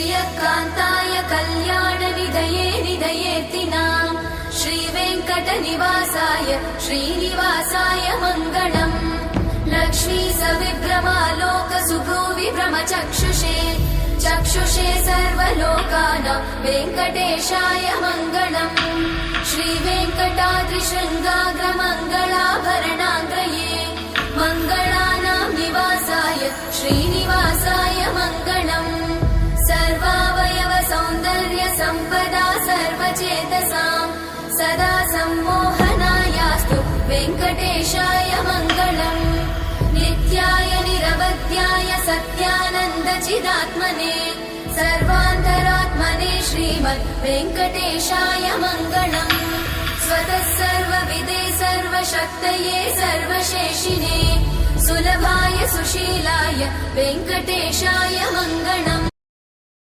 श्रियकान्ताय कल्याणनिधये निधयेऽर्तिनाम् श्रीवेङ्कटनिवासाय श्रीनिवासाय मङ्गलम् लक्ष्मी सविभ्रमालोकसुभ्रूविभ्रमचक्षुषे चक्षुषे सर्वलोकानां वेङ्कटेशाय मङ्गलम् श्रीवेङ्कटाद्रिशृङ्गाग्रमङ्गलाभरणाङ्गये मङ्गलानां निवासाय श्रीनिवासाय मङ्गलम् सर्वावयव सौन्दर्य सम्पदा सर्वचेतसां सदा सम्मोहनायास्तु वेङ्कटेशाय मङ्गलम् नित्याय निरवध्याय सत्यानन्दचिदात्मने सर्वान्तरात्मने श्रीमद् वेङ्कटेशाय मङ्गलम् स्वतः सर्वविदे सर्वशक्तये सर्वशेषिने सुलभाय सुशीलाय वेङ्कटेशाय मङ्गलम्